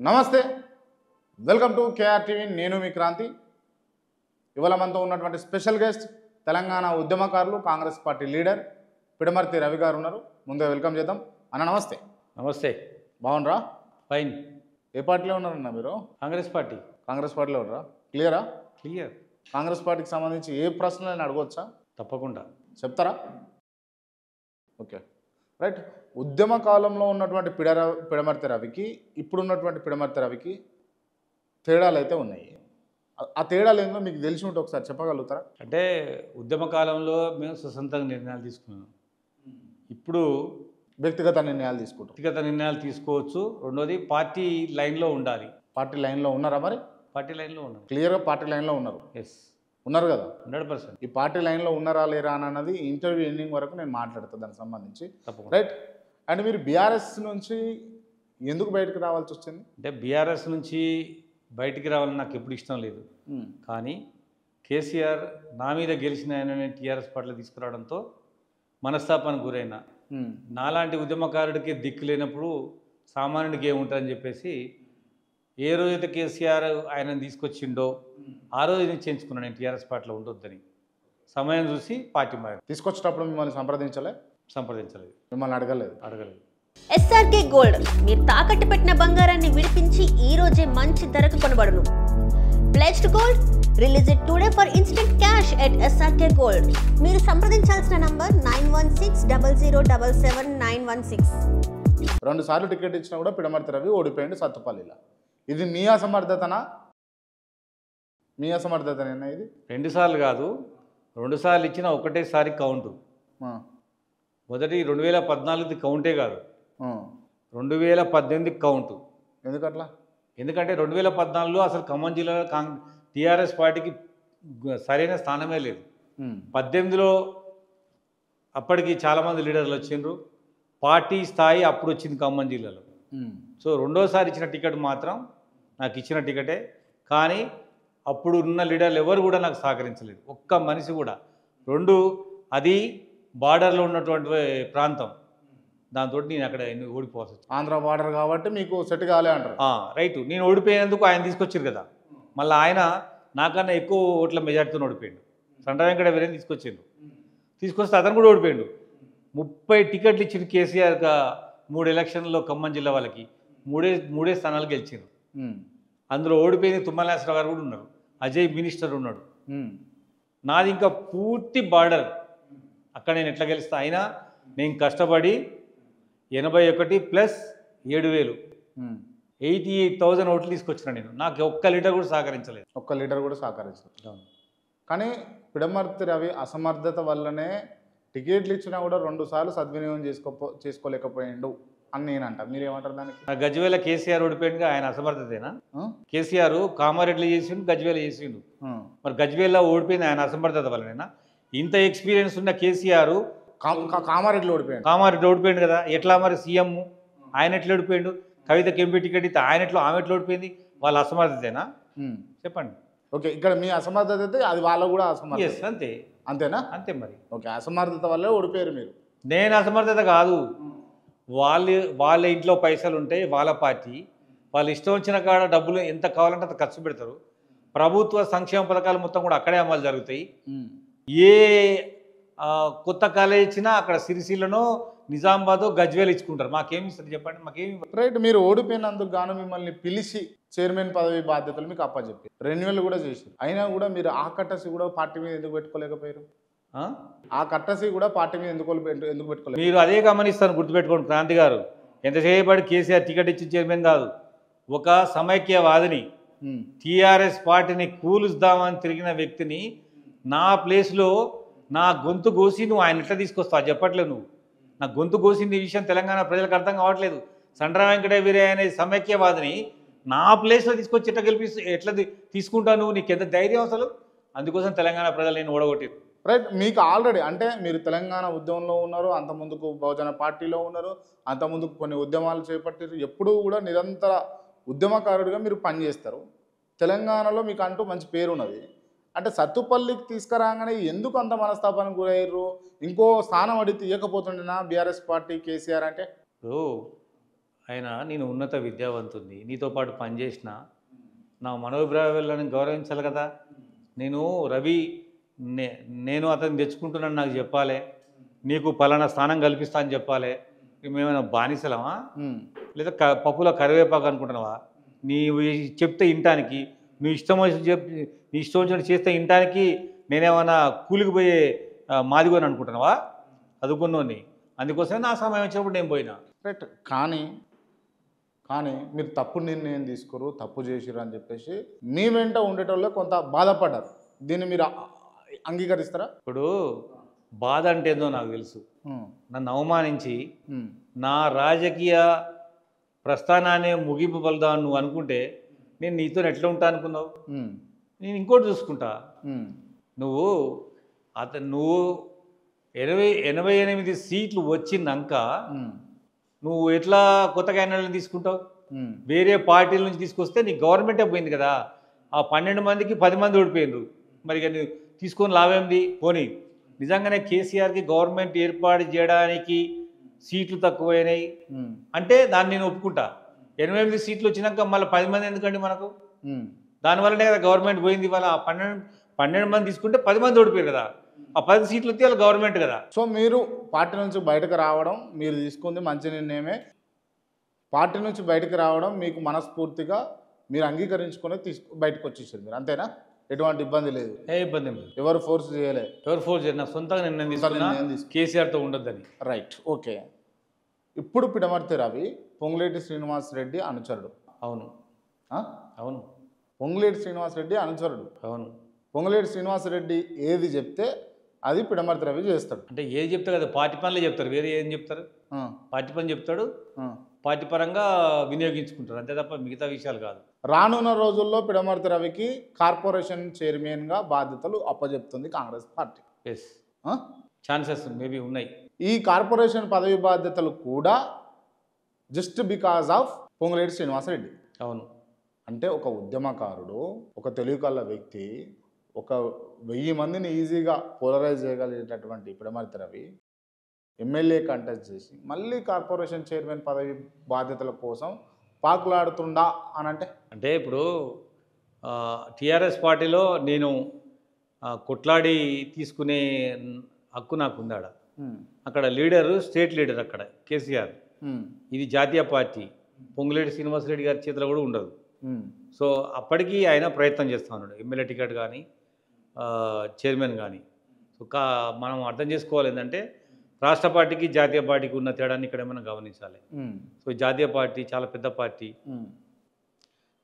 నమస్తే, welcome to KR TV. నేను మీ క్రాంతి. ఇవాళ మనతో ఉన్నటువంటి స్పెషల్ గెస్ట్ తెలంగాణ ఉద్యమకారులు, కాంగ్రెస్ పార్టీ లీడర్ పిడమర్తి రవి గారు ఉన్నారు. ముందే వెల్కమ్ చేద్దాం. అన్న నమస్తే. నమస్తే. బాగున్నారా? ఫైన్. ఏ పార్టీలో ఉన్నారన్న మీరు? కాంగ్రెస్ పార్టీ. కాంగ్రెస్ పార్టీలో ఉన్నారా? క్లియరా? క్లియర్. కాంగ్రెస్ పార్టీకి సంబంధించి ఏ ప్రశ్నలు అడగవచ్చా? తప్పకుండా చెప్తారా? Okay, right. ఉద్యమ కాలంలో ఉన్నటువంటి పిడమర్తి రవికి ఇప్పుడున్నటువంటి పిడమర్తి రవికి తేడాలు అయితే ఉన్నాయి. ఆ తేడాలు ఏందో మీకు తెలిసి ఉంటే ఒకసారి చెప్పగలుగుతారా? అంటే ఉద్యమ కాలంలో మేము స్వతంత్రంగా నిర్ణయాలు తీసుకున్నాం. ఇప్పుడు వ్యక్తిగత నిర్ణయాలు తీసుకుంటాం. వ్యక్తిగత నిర్ణయాలు తీసుకోవచ్చు. రెండోది పార్టీ లైన్లో ఉండాలి. పార్టీ లైన్లో ఉన్నారా? మరి పార్టీ లైన్లో ఉన్నాం. క్లియర్గా పార్టీ లైన్లో ఉన్నారు. ఎస్, ఉన్నారు కదా? 100%. ఈ పార్టీ లైన్లో ఉన్నారా లేరా అన్నది ఇంటర్వ్యూ ఎండింగ్ వరకు నేను మాట్లాడతాను దానికి సంబంధించి. తప్పకుండా. రైట్. అండ్ మీరు బీఆర్ఎస్ నుంచి ఎందుకు బయటకు రావాల్సి వచ్చింది? అంటే బీఆర్ఎస్ నుంచి బయటికి రావాలని నాకు ఎప్పుడు ఇష్టం లేదు. కానీ కేసీఆర్ నా మీద గెలిచిన ఆయన టీఆర్ఎస్ పార్టీలో తీసుకురావడంతో మనస్తాపానికి గురైన నాలాంటి ఉద్యమకారుడికి దిక్కు లేనప్పుడు సామాన్యుడికి ఏముంటుందని చెప్పేసి ఏ రోజైతే కేసీఆర్ ఆయనను తీసుకొచ్చిండో ఆ రోజు నిశ్చయించుకున్నాను నేను టీఆర్ఎస్ పార్టీలో ఉండొద్దని. సమయం చూసి పార్టీ మారి. తీసుకొచ్చేటప్పుడు మిమ్మల్ని సంప్రదించలేదు, మిమ్మల్ని అడగలేదు. ఎస్ఆర్కే గోల్డ్, మీరు తాకట్టు పెట్టిన బంగారాన్ని విడిపించి ఈ రోజే మంచి ధరకు కొనబడును. Pledged gold, release it today for instant cash at SRK gold. మీరు సంప్రదించాల్సిన నంబర్ 9160077916. 2 సార్లు టికెట్ ఇచ్చినా కూడా పిడమర్తి రవి ఓడిపోయింది సత్తుపల్లిలో. ఇది మీ అసమర్థతనా? మీ అసమర్థతనేనా ఇది? 2 సార్లు కాదు, 2 సార్లు ఇచ్చిన ఒకటేసారి కౌంటు. మొదటి 2014 కౌంటే కాదు, 2018 కౌంటు. ఎందుకట్లా? ఎందుకంటే 2014లో అసలు ఖమ్మం జిల్లాలో టీఆర్ఎస్ పార్టీకి సరైన స్థానమే లేదు. 18లో అప్పటికి చాలామంది లీడర్లు వచ్చిండ్రు. పార్టీ స్థాయి అప్పుడు వచ్చింది ఖమ్మం జిల్లాలో. సో రెండోసారి ఇచ్చిన టికెట్ మాత్రం నాకు ఇచ్చిన టికెటే. కానీ అప్పుడు ఉన్న లీడర్లు ఎవరు కూడా నాకు సహకరించలేదు, ఒక్క మనిషి కూడా. అది బార్డర్లో ఉన్నటువంటి ప్రాంతం, దాంతో నేను అక్కడ ఓడిపోవాల్సి వచ్చింది. ఆంధ్ర బార్డర్ కాబట్టి మీకు సెట్ కాలే అంటారు. రైట్. నేను ఓడిపోయినందుకు ఆయన తీసుకొచ్చారు కదా, మళ్ళీ ఆయన నాకన్నా ఎక్కువ ఓట్ల మెజార్టీతో ఓడిపోయాడు. సండ్ర వెంకట వీరేని తీసుకొస్తే అతను కూడా ఓడిపోయాడు. 30 టికెట్లు ఇచ్చిన కేసీఆర్ 3 ఎలక్షన్లలో ఖమ్మం జిల్లా వాళ్ళకి మూడే స్థానాలు గెలిచారు. అందులో ఓడిపోయింది తుమ్మలాశ్వరరావు గారు కూడా ఉన్నారు, అజయ్ మినిస్టర్ ఉన్నాడు. నాది ఇంకా పూర్తి బార్డర్. అక్కడ నేను ఎట్లా గెలుస్తా? అయినా నేను కష్టపడి 81 ప్లస్ 7,000 88,000 ఓట్లు తీసుకొచ్చిన నేను. నాకు ఒక్క లీటర్ కూడా సహకరించలేదు. కానీ పిడమర్తి రవి అసమర్థత వల్లనే టికెట్లు ఇచ్చినా కూడా 2 సార్లు సద్వినియోగం చేసుకోలేకపోయిండు అని నేను అంటాను. మీరేమంటారు దానికి? గజ్వేల కేసీఆర్ ఓడిపోయింది, ఆయన అసమర్థతేనా? కేసీఆర్ కామారెడ్డిలో చేసిండు, గజ్వేల చేసిండు. మరి గజ్వేల్లో ఓడిపోయింది ఆయన అసమర్థత వల్లనేనా? ఇంత ఎక్స్పీరియన్స్ ఉన్న కేసీఆర్ కామారెడ్డిలో ఓడిపోయింది కదా. ఎట్లా మరి సీఎం ఆయన ఎట్లా ఓడిపోయిండు? కవితకి ఎంపీ టికెట్ ఇస్తే ఆమె ఎట్లా ఓడిపోయింది? వాళ్ళ అసమర్థతేనా? చెప్పండి. ఓకే, ఇక్కడ మీ అసమర్థత అయితే అది వాళ్ళ కూడా అసమర్థత. అంతేనా? అంతే మరి. ఓకే, అసమర్థత వల్లే ఓడిపోయారు మీరు. నేను అసమర్థత కాదు, వాళ్ళ ఇంట్లో పైసలు ఉంటాయి, వాళ్ళ పార్టీ వాళ్ళు ఇష్టం వచ్చిన కాడ డబ్బులు ఎంత కావాలంటే అంత ఖర్చు పెడతారు. ప్రభుత్వ సంక్షేమ పథకాలు మొత్తం కూడా అక్కడే అమలు జరుగుతాయి. ఏ కొత్త కాలేజ్ ఇచ్చినా అక్కడ సిరిసిల్లను, నిజామాబాద్, గజ్వేల్ ఇచ్చుకుంటారు. మాకేమి ఇస్తారు చెప్పండి? మాకేమి. రైట్. మీరు ఓడిపోయినందుకు గాను మిమ్మల్ని పిలిచి చైర్మన్ పదవి బాధ్యతలు మీకు అప్పచెప్పి రెన్యువల్ కూడా చేశారు. అయినా కూడా మీరు ఆ కట్టసి కూడా పార్టీ మీద ఎందుకు పెట్టుకోలేకపోయారు? ఆ కట్టసి కూడా పార్టీ మీద ఎందుకు పెట్టుకోలేదు? మీరు అదే గమనిస్తాను, గుర్తుపెట్టుకోండి క్రాంతి గారు. ఎంతసేపటి కేసీఆర్ టికెట్ ఇచ్చి చైర్మన్ కాదు, ఒక సమైక్యవాదిని, టీఆర్ఎస్ పార్టీని కూలుస్తామని తిరిగిన వ్యక్తిని నా ప్లేస్లో నా గొంతు కోసి నువ్వు ఆయన ఎట్లా తీసుకొస్తావు చెప్పట్లేదు. నువ్వు నా గొంతు కోసింది ఈ విషయం తెలంగాణ ప్రజలకు అర్థం కావట్లేదు. సండ్ర వెంకట వీరే అనే సమైక్యవాదిని నా ప్లేస్లో తీసుకొచ్చి ఎట్లా తీసుకుంటావు నువ్వు? నీకు ఎంత ధైర్యం అసలు? అందుకోసం తెలంగాణ ప్రజలు నేను ఓడగొట్టారు. రైట్. మీకు ఆల్రెడీ అంటే మీరు తెలంగాణ ఉద్యమంలో ఉన్నారు, అంతకుముందుకు బహుజన పార్టీలో ఉన్నారు, అంతకుముందుకు కొన్ని ఉద్యమాలు చేపట్టారు. ఎప్పుడూ కూడా నిరంతర ఉద్యమకారుడిగా మీరు పనిచేస్తారు. తెలంగాణలో మీకు అంటూ మంచి పేరు ఉన్నది. అంటే సత్తుపల్లికి తీసుకురాగానే ఎందుకు అంత మనస్తాపానికి గురయ్యారు? ఇంకో స్థానం అడిగి తీయకపోతుండేనా బీఆర్ఎస్ పార్టీ కేసీఆర్? అంటే ఆయన నేను ఉన్నత విద్యావంతుని, నీతో పాటు పనిచేసిన నా మనోభిప్రాయాలను గౌరవించాలి కదా. నేను రవి నేను అతన్ని తెచ్చుకుంటున్నాను నాకు చెప్పాలి, నీకు పలానా స్థానం కల్పిస్తా అని చెప్పాలి. మేమైనా బానిసలమా లేదా పప్పులో కరివేపాకు అనుకుంటున్నావా? నీవు చెప్తే ఇంటానికి, నువ్వు ఇష్టం నీ ఇష్టం వచ్చినట్టు చేస్తే ఇంటానికి నేనేమన్నా కూలికి పోయే మాదిగోని అనుకుంటున్నావా? చదువుకున్నోని. అందుకోసమే నా సమయం వచ్చినప్పుడు నేను పోయినా. రైట్. కానీ మీరు తప్పు నిర్ణయం తీసుకోరు, తప్పు చేసిరు అని చెప్పేసి మీ వెంట ఉండేటోళ్ళు కొంత బాధపడ్డారు. దీన్ని మీరు అంగీకరిస్తారా? ఇప్పుడు బాధ అంటే ఏందో నాకు తెలుసు. నన్ను అవమానించి నా రాజకీయ ప్రస్థానాన్ని ముగింపు పలుదాం నువ్వు అనుకుంటే నేను నీతో ఎట్లా ఉంటా అనుకున్నావు? నేను ఇంకోటి చూసుకుంటా. నువ్వు 88 సీట్లు వచ్చినాక నువ్వు ఎట్లా కొత్త క్యాండిడేట్లను తీసుకుంటావు? వేరే పార్టీల నుంచి తీసుకొస్తే నీ గవర్నమెంటే పోయింది కదా. ఆ 12 మందికి 10 మంది ఓడిపోయినరు. మరి ఇక నువ్వు తీసుకొని లాభేంది? పోనీ నిజంగానే కేసీఆర్కి గవర్నమెంట్ ఏర్పాటు చేయడానికి సీట్లు తక్కువైనాయి అంటే దాన్ని నేను ఒప్పుకుంటా. 88 సీట్లు వచ్చినాక మళ్ళీ 10 మంది ఎందుకండి మనకు? దానివల్లనే కదా గవర్నమెంట్ పోయింది. ఇవాళ 12 మంది తీసుకుంటే 10 మంది ఓడిపోయారు కదా. ఆ 10 సీట్లు వస్తే వాళ్ళ గవర్నమెంట్ కదా. సో మీరు పార్టీ నుంచి బయటకు రావడం మీరు తీసుకుంది మంచి నిర్ణయమే. పార్టీ నుంచి బయటకు రావడం మీకు మనస్ఫూర్తిగా మీరు అంగీకరించుకొని బయటకు వచ్చేసారు మీరు, అంతేనా? ఎటువంటి ఇబ్బంది లేదు? ఏ ఇబ్బంది లేదు. ఎవరు ఫోర్స్ చేయలే? ఎవరు ఫోర్స్ చేయరు. నా సొంతంగా నిర్ణయం తీసుకున్నా కేసీఆర్తో ఉండొద్దని. Right, okay. ఇప్పుడు పిడమర్తి రవి పొంగులేటి శ్రీనివాస్ రెడ్డి అనుచరుడు. అవును అవును. పొంగులేటి శ్రీనివాస్ రెడ్డి అనుచరుడు. అవును. పొంగులేటి శ్రీనివాస్ రెడ్డి ఏది చెప్తే అది పిడమర్తి రవి చేస్తాడు. అంటే ఏది చెప్తారు కదా, పార్టీ పనులే చెప్తారు, వేరే ఏం చెప్తారు? పార్టీ పని చెప్తాడు, పార్టీ పరంగా వినియోగించుకుంటారు, అంతే తప్ప మిగతా విషయాలు కాదు. రానున్న రోజుల్లో పిడమర్తి రవికి కార్పొరేషన్ చైర్మన్గా బాధ్యతలు అప్పచెప్తుంది Congress party. Yes, chances maybe ఉన్నాయి. ఈ కార్పొరేషన్ పదవి బాధ్యతలు కూడా just because of Ponguleti Srinivas Reddy. అవును. అంటే ఒక ఉద్యమకారుడు, ఒక తెలివికల్ల వ్యక్తి, ఒక 1000 మందిని ఈజీగా పోలరైజ్ చేయగలిగేటటువంటి పిడమర్తి రవి ఎమ్మెల్యే కంటెస్ట్ చేసి మళ్ళీ కార్పొరేషన్ చైర్మన్ పదవి బాధ్యతల కోసం పాకులాడుతుండా అని అంటే ఇప్పుడు టీఆర్ఎస్ పార్టీలో నేను కొట్లాడి తీసుకునే హక్కు నాకు ఉందాడ. అక్కడ లీడరు స్టేట్ లీడర్ అక్కడ కేసీఆర్. ఇది జాతీయ పార్టీ, పొంగులేటి శ్రీనివాసరెడ్డి గారి చేతిలో కూడా ఉండదు. సో అప్పటికీ ఆయన ప్రయత్నం చేస్తూ ఉన్నాడు, ఎమ్మెల్యే టికెట్ కానీ చైర్మన్ కానీ. సో మనం అర్థం చేసుకోవాలి ఏంటంటే రాష్ట్ర పార్టీకి జాతీయ పార్టీకి ఉన్న తేడాన్ని ఇక్కడ మనం గమనించాలి. సో జాతీయ పార్టీ చాలా పెద్ద పార్టీ,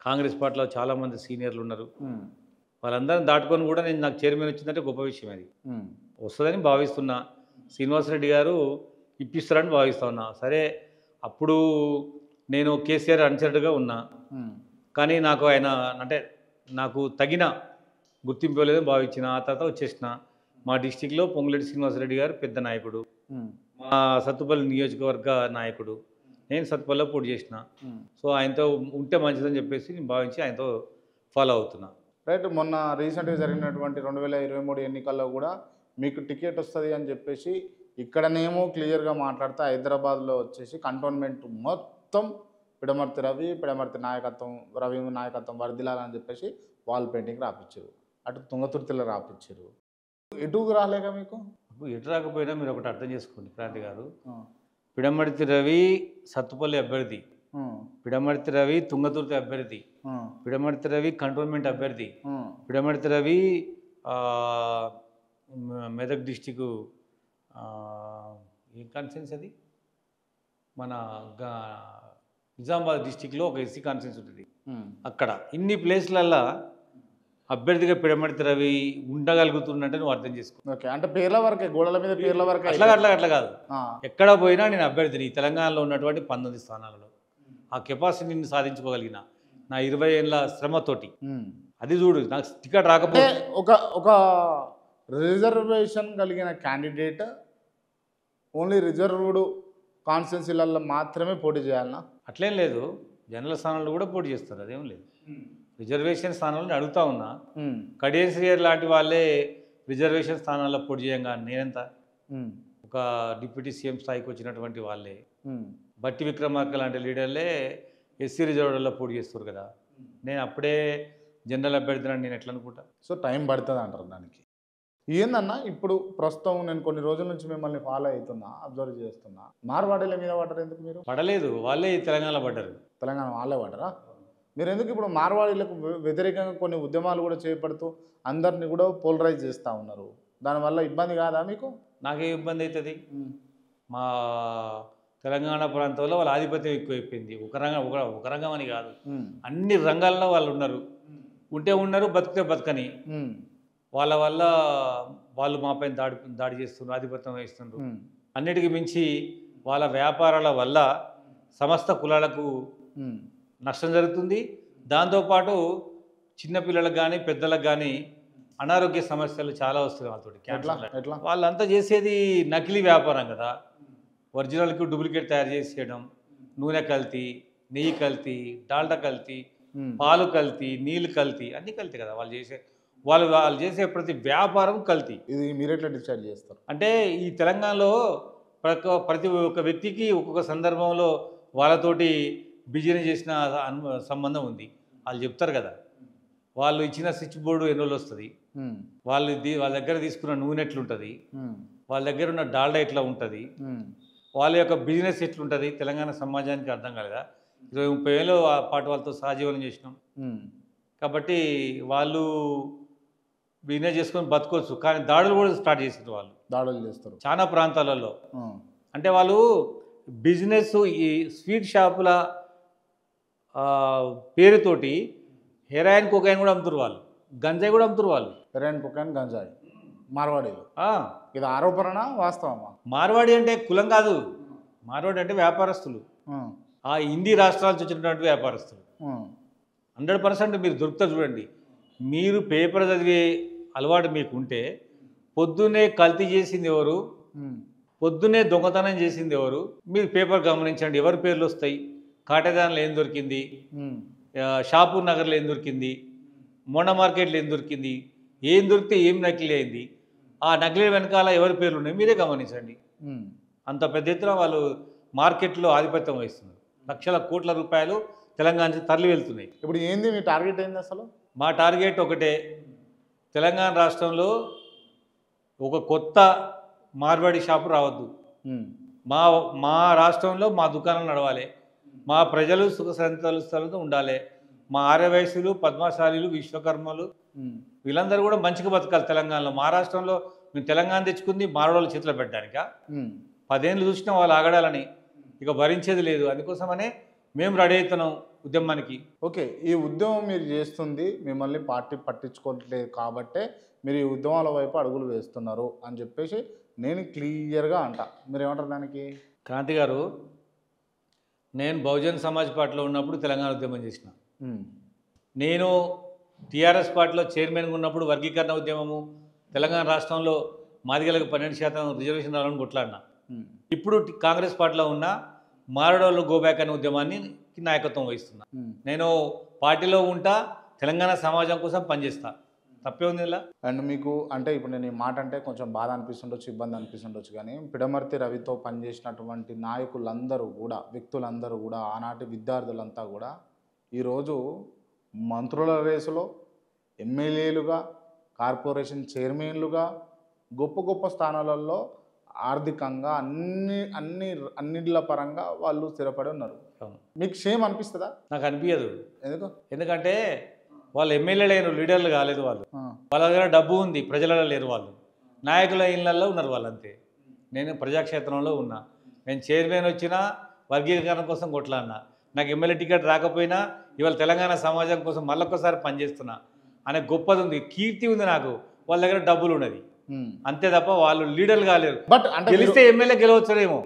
కాంగ్రెస్ పార్టీలో చాలామంది సీనియర్లు ఉన్నారు. వాళ్ళందరిని దాటుకొని కూడా నాకు చైర్మన్ వచ్చిందంటే గొప్ప విషయం. అది వస్తుందని భావిస్తున్నా. శ్రీనివాసరెడ్డి గారు ఇప్పిస్తారని భావిస్తూ ఉన్నా. సరే, అప్పుడు నేను కేసీఆర్ అనుచరుడుగా ఉన్నా, కానీ నాకు ఆయన అంటే నాకు తగిన గుర్తింపు ఇవ్వలేదని భావించిన. ఆ తర్వాత వచ్చేసిన. మా డిస్టిక్లో పొంగులేటి శ్రీనివాసరెడ్డి గారు పెద్ద నాయకుడు, మా సత్తుపల్లి నియోజకవర్గ నాయకుడు. నేను సత్తుపల్లిలో పోటీ చేసిన. సో ఆయనతో ఉంటే మంచిదని చెప్పేసి నేను భావించి ఆయనతో ఫాలో అవుతున్నా. రైట్. మొన్న రీసెంట్గా జరిగినటువంటి 2023 ఎన్నికల్లో కూడా మీకు టికెట్ వస్తుంది అని చెప్పేసి ఇక్కడనేమో క్లియర్గా మాట్లాడితే హైదరాబాద్లో వచ్చేసి కంటోన్మెంట్ మొత్తం పిడమర్తి రవి, పిడమర్తి నాయకత్వం, రవి నాయకత్వం వర్ధిల్లాలని చెప్పేసి వాల్ పెయింటింగ్ రాపించారు. అటు తుంగతుర్తిలో రాపించారు. ఎటుకు రాలేక మీకు? ఎటు రాకపోయినా మీరు ఒకటి అర్థం చేసుకోండి క్రాంతి గారు, పిడమర్తి రవి సత్తుపల్లి అభ్యర్థి, పిడమర్తి రవి తుంగతుర్తి అభ్యర్థి, పిడమర్తి రవి కంటోన్మెంట్ అభ్యర్థి, పిడమర్తి రవి మెదక్ డిస్టిక్ ఏ కాన్స్టిట్యున్సీ అది, మన నిజామాబాద్ డిస్టిక్లో ఒక ఎస్సీ కాన్స్టిట్యున్సీ ఉంటుంది. అక్కడ ఇన్ని ప్లేస్లల్లో అభ్యర్థిగా పిడమర్తి రవి ఉండగలుగుతున్నట్టు నువ్వు అర్థం చేసుకో. ఓకే, అంటే పేర్ల వరకే, గోడల మీద పేర్ల వరకే. అట్లా కాదు. ఎక్కడ పోయినా నేను అభ్యర్థిని. తెలంగాణలో ఉన్నటువంటి 19 స్థానాలలో ఆ కెపాసిటీని సాధించుకోగలిగిన నా 20 ఏళ్ళ శ్రమతోటి. అది చూడు, నాకు టికెట్ రాకపోతే ఒక రిజర్వేషన్ కలిగిన క్యాండిడేట్ ఓన్లీ రిజర్వ్డ్ కాన్స్టిట్యున్సీలలో మాత్రమే పోటీ చేయాలన్నా? అట్లేం లేదు, జనరల్ స్థానాల్లో కూడా పోటీ చేస్తారు, అదేం లేదు. రిజర్వేషన్ స్థానాలను అడుగుతా ఉన్నా. కడియన్శ్రీయర్ లాంటి వాళ్ళే రిజర్వేషన్ స్థానాల్లో పోటీ చేయంగా నేనెంత? ఒక డిప్యూటీ సీఎం స్థాయికి వచ్చినటువంటి వాళ్ళే బట్టి విక్రమార్క లాంటి లీడర్లే ఎస్సీ రిజర్వ్లో పోటీ చేస్తారు కదా. నేను అప్పుడే జనరల్ అభ్యర్థిని నేను ఎట్లా అనుకుంటా? సో టైం పడుతుంది అంటారు దానికి. ఏందన్నా ఇప్పుడు ప్రస్తుతం నేను కొన్ని రోజుల నుంచి మిమ్మల్ని ఫాలో అవుతున్నా, అబ్జర్వ్ చేస్తున్నా, మార్వాడీల మీద పడ్డారు ఎందుకు మీరు? పడలేదు, వాళ్ళే ఈ తెలంగాణలో పడ్డారు. తెలంగాణ వాళ్ళే పడ్డారా? మీరు ఎందుకు ఇప్పుడు మార్వాడీలకు వ్యతిరేకంగా కొన్ని ఉద్యమాలు కూడా చేపడుతూ అందరినీ కూడా పోలరైజ్ చేస్తూ ఉన్నారు? దానివల్ల ఇబ్బంది కాదా మీకు? నాకే ఇబ్బంది అవుతుంది. మా తెలంగాణ ప్రాంతంలో వాళ్ళ ఆధిపత్యం ఎక్కువైపోయింది. ఒక రంగం అని కాదు, అన్ని రంగాల్లో వాళ్ళు ఉన్నారు. ఉన్నారు, బతికితే బతకని. వాళ్ళ వల్ల వాళ్ళు మాపైన దాడి చేస్తున్నారు, ఆధిపత్యం వహిస్తున్నారు. అన్నిటికీ మించి వాళ్ళ వ్యాపారాల వల్ల సమస్త కులాలకు నష్టం జరుగుతుంది. దాంతోపాటు చిన్నపిల్లలకు కానీ పెద్దలకు కానీ అనారోగ్య సమస్యలు చాలా వస్తున్నాయి వాళ్ళతోటి. క్యాన్సర్ వాళ్ళంతా చేసేది నకిలీ వ్యాపారం కదా. ఒరిజినల్కి డూప్లికేట్ తయారు చేసేయడం, నూనె కల్తీ, నెయ్యి కల్తీ, డాల్డా కల్తీ, పాలు కల్తీ, నీళ్ళు కల్తీ, అన్నీ కల్తీ కదా వాళ్ళు చేసే ప్రతి వ్యాపారం కల్తీ. ఇది మీరు ఎట్లా డిసైడ్ చేస్తారు? అంటే ఈ తెలంగాణలో ప్రతి ఒక్క వ్యక్తికి ఒక్కొక్క సందర్భంలో వాళ్ళతోటి బిజినెస్ చేసిన సంబంధం ఉంది. వాళ్ళు చెప్తారు కదా, వాళ్ళు ఇచ్చిన స్విచ్ బోర్డు ఎన్ని రోజులు వస్తుంది, వాళ్ళ దగ్గర తీసుకున్న నూనె ఎట్లుంటుంది, వాళ్ళ దగ్గర ఉన్న డాల్డా ఎట్లా ఉంటుంది, వాళ్ళ యొక్క బిజినెస్ ఎట్లుంటుంది, తెలంగాణ సమాజానికి అర్థం కాలేదా? 20-30 ఏళ్ళు పాటు వాళ్ళతో సహజీవనం చేసినాం కాబట్టి వాళ్ళు బిజినెస్ చేసుకొని బతకొచ్చు. కానీ దాడులు కూడా స్టార్ట్ చేసారు వాళ్ళు, దాడులు చేస్తారు చాలా ప్రాంతాలలో. అంటే వాళ్ళు బిజినెస్ ఈ స్వీట్ షాపుల పేరుతోటి హెరాయిన్ కొకైన్ కూడా అమ్ముతారు వాళ్ళు, గంజాయి కూడా అమ్ముతారు వాళ్ళు. హెరాయిన్ కొకైన్ గంజాయి మార్వాడీలు. ఇది ఆరోపణ వాస్తవమా? మార్వాడి అంటే కులం కాదు, మార్వాడి అంటే వ్యాపారస్తులు. ఆ హిందీ రాష్ట్రాల నుంచి వచ్చినటువంటి వ్యాపారస్తులు 100% మీరు దొరుకుతారు. చూడండి, మీరు పేపర్ చదివే అలవాటు మీకు ఉంటే పొద్దున్నే కల్తీ చేసింది ఎవరు, పొద్దున్నే దొంగతనం చేసింది ఎవరు, మీరు పేపర్ గమనించండి. ఎవరి పేర్లు వస్తాయి, కాటేదాన్లో ఏం దొరికింది, షాపూర్ నగర్లో ఏం దొరికింది, మొండ మార్కెట్లో ఏం దొరికింది, ఏం దొరికితే ఏం నకిలీ అయింది, ఆ నకిలీ వెనకాల ఎవరి పేర్లు ఉన్నాయి మీరే గమనించండి. అంత పెద్ద ఎత్తున వాళ్ళు మార్కెట్లో ఆధిపత్యం వహిస్తున్నారు. లక్షల కోట్ల రూపాయలు తెలంగాణ నుంచి తరలి వెళ్తున్నాయి. ఇప్పుడు ఏంది మీ టార్గెట్ ఏంది అసలు? మా టార్గెట్ ఒకటే, తెలంగాణ రాష్ట్రంలో ఒక కొత్త మార్వాడి షాపు రావద్దు. మా రాష్ట్రంలో మా దుకాణం నడవాలి, మా ప్రజలు సుఖ సంతోషాలతో ఉండాలి, మా ఆర్యవయసులు, పద్మశాలీలు, విశ్వకర్మలు వీళ్ళందరూ కూడా మంచిగా బతకాలి తెలంగాణలో. మా రాష్ట్రంలో మేము తెలంగాణ తెచ్చుకుంది మార్వాళ్ళ చేతిలో పెట్టడానిక? 10 ఏళ్ళు చూసినా వాళ్ళు ఆగడాలని, ఇక భరించేది లేదు. అందుకోసమనే మేము రెడీ అవుతున్నాం ఉద్యమానికి. ఓకే, ఈ ఉద్యమం మీరు చేస్తుంది మిమ్మల్ని పార్టీ పట్టించుకోవట్లేదు కాబట్టే మీరు ఈ ఉద్యమాల వైపు అడుగులు వేస్తున్నారు అని చెప్పేసి నేను క్లియర్గా అంటా. మీరు ఏమంటారు దానికి? క్రాంతి గారు, నేను బహుజన్ సమాజ్ పార్టీలో ఉన్నప్పుడు తెలంగాణ ఉద్యమం చేసిన. నేను టీఆర్ఎస్ పార్టీలో చైర్మన్గా ఉన్నప్పుడు వర్గీకరణ ఉద్యమము, తెలంగాణ రాష్ట్రంలో మాదిగలకు 12% రిజర్వేషన్ రావాలని కొట్లాడినా. ఇప్పుడు కాంగ్రెస్ పార్టీలో ఉన్న మారడోళ్ళు గోబ్యాక్ అనే ఉద్యమాన్ని నాయకత్వం వహిస్తున్నా. నేను పార్టీలో ఉంటా, తెలంగాణ సమాజం కోసం పనిచేస్తా. తప్పే ఉంది ఇలా. అండ్ మీకు అంటే ఇప్పుడు నేను ఈ మాట అంటే కొంచెం బాధ అనిపిస్తుండొచ్చు, ఇబ్బంది అనిపిస్తుండొచ్చు, కానీ పిడమర్తి రవితో పనిచేసినటువంటి నాయకులందరూ కూడా, వ్యక్తులందరూ కూడా, ఆనాటి విద్యార్థులంతా కూడా ఈరోజు మంత్రుల రేసులో, ఎమ్మెల్యేలుగా, కార్పొరేషన్ చైర్మన్లుగా, గొప్ప గొప్ప స్థానాలలో ఆర్థికంగా అన్నిట్ల పరంగా వాళ్ళు స్థిరపడి ఉన్నారు. మీకు షేమ్ అనిపిస్తుందా? నాకు అనిపించదు. ఎందుకు? ఎందుకంటే వాళ్ళు ఎమ్మెల్యేలు అయిన లీడర్లు కాలేదు. వాళ్ళ దగ్గర డబ్బు ఉంది, ప్రజలలో లేరు. వాళ్ళు నాయకుల ఇళ్ళల్లో ఉన్నారు వాళ్ళు, అంతే. నేను ప్రజాక్షేత్రంలో ఉన్నా. నేను చైర్మన్ వచ్చినా వర్గీకరణ కోసం కొట్లాడినా, నాకు ఎమ్మెల్యే టికెట్ రాకపోయినా ఇవాళ తెలంగాణ సమాజం కోసం మళ్ళొక్కసారి పనిచేస్తున్నా అనే గొప్పది ఉంది, కీర్తి ఉంది నాకు. వాళ్ళ దగ్గర డబ్బులు ఉన్నది, అంతే తప్ప వాళ్ళు లీడర్లు కాలేరు. బట్ అంటే గెలిస్తే ఎమ్మెల్యే గెలవచ్చునేమో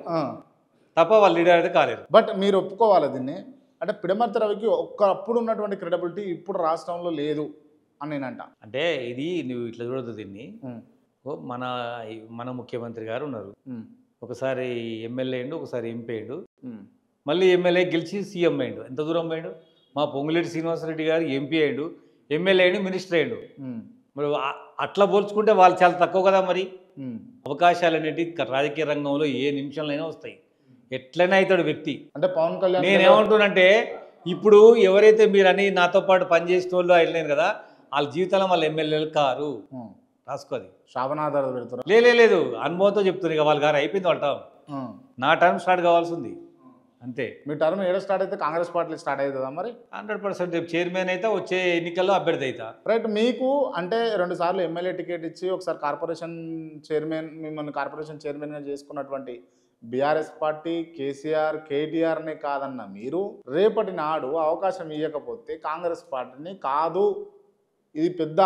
తప్ప వాళ్ళు లీడర్ అయితే కాలేరు. బట్ మీరు ఒప్పుకోవాలి దీన్ని. అంటే పిడమర్తి రవికి ఒక్కప్పుడు ఉన్నటువంటి క్రెడిబిలిటీ ఇప్పుడు రాష్ట్రంలో లేదు అని నేనంట. అంటే ఇది నువ్వు ఇట్లా చూడదు దీన్ని. మన ముఖ్యమంత్రి గారు ఉన్నారు, ఒకసారి ఎమ్మెల్యే అయ్యిండు, ఒకసారి ఎంపీ అయ్యిండు, మళ్ళీ ఎమ్మెల్యే గెలిచి సీఎం అయ్యిండు. ఎంత దూరం పోయిండు? మా పొంగులేటి శ్రీనివాసరెడ్డి గారు ఎంపీ అయ్యిండు, ఎమ్మెల్యే అయ్యిండు, మినిస్టర్ అయ్యిండు. మరి అట్లా పోల్చుకుంటే వాళ్ళు చాలా తక్కువ కదా. మరి అవకాశాలు అనేవి రాజకీయ రంగంలో ఏ నిమిషంలో వస్తాయి. ఎట్లనే అవుతాడు వ్యక్తి. అంటే పవన్ కళ్యాణ్ నేనేమంటున్నానంటే ఇప్పుడు ఎవరైతే మీరని నాతో పాటు పనిచేసిన వాళ్ళు వెళ్ళలేను కదా, వాళ్ళ జీవితంలో వాళ్ళ ఎమ్మెల్యేలు కారు. రాసుకోది శాపనాధారాలు పెడతారు. లేదు అనుభవంతో చెప్తుంది. ఇక వాళ్ళ గారు అయిపోయింది వాళ్ళ టర్మ్. నా టర్మ్ స్టార్ట్ కావాల్సి ఉంది అంతే. మీ టర్మ్ ఏడో స్టార్ట్ అయితే కాంగ్రెస్ పార్టీ స్టార్ట్ అవుతుందా మరి? 100% చైర్మన్ అయితే వచ్చే ఎన్నికల్లో అభ్యర్థి అవుతా. రైట్. మీకు అంటే 2 సార్లు ఎమ్మెల్యే టికెట్ ఇచ్చి ఒకసారి కార్పొరేషన్ చైర్మన్, మిమ్మల్ని కార్పొరేషన్ చైర్మన్గా చేసుకున్నటువంటి బీఆర్ఎస్ పార్టీ కేసీఆర్ కేటీఆర్ని కాదన్న మీరు రేపటి నాడు అవకాశం ఇవ్వకపోతే కాంగ్రెస్ పార్టీని కాదు ఇది పెద్ద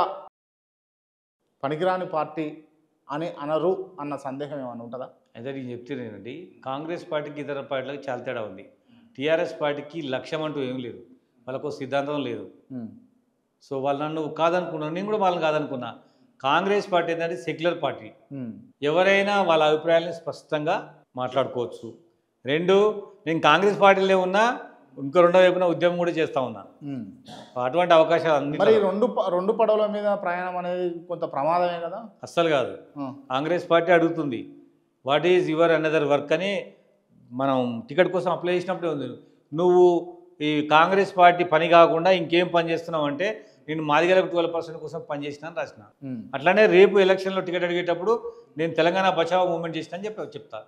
పనికిరాని పార్టీ అని అనరు అన్న సందేహం ఏమైనా ఉంటుందా? అయితే నేను చెప్తున్నానండి, కాంగ్రెస్ పార్టీకి ఇతర పార్టీలకు చాలా తేడా ఉంది. టీఆర్ఎస్ పార్టీకి లక్ష్యం అంటూ ఏం లేదు, వాళ్ళకు సిద్ధాంతం లేదు. సో వాళ్ళు నన్ను కాదనుకున్నాను, నేను కూడా వాళ్ళని కాదనుకున్నా. కాంగ్రెస్ పార్టీ ఏంటంటే సెక్యులర్ పార్టీ. ఎవరైనా వాళ్ళ అభిప్రాయాలను స్పష్టంగా మాట్లాడుకోవచ్చు. 2, నేను కాంగ్రెస్ పార్టీలో ఉన్నా ఇంకో రెండో వైపున ఉద్యమం కూడా చేస్తూ ఉన్నా. అటువంటి అవకాశాలు అన్ని. మరి రెండు పడవల మీద ప్రయాణం అనేది కొంత ప్రమాదమే కదా? అస్సలు కాదు. కాంగ్రెస్ పార్టీ అడుగుతుంది what is your another work అని. మనం టికెట్ కోసం అప్లై చేసినప్పుడే ఉంది, నువ్వు ఈ కాంగ్రెస్ పార్టీ పని కాకుండా ఇంకేం పని చేస్తున్నావు అంటే నేను మాదిగలకు 12% కోసం పనిచేసిన అని రాసిన. అట్లానే రేపు ఎలక్షన్లో టికెట్ అడిగేటప్పుడు నేను తెలంగాణ బచావో మూవ్మెంట్ చేసిన అని చెప్తా.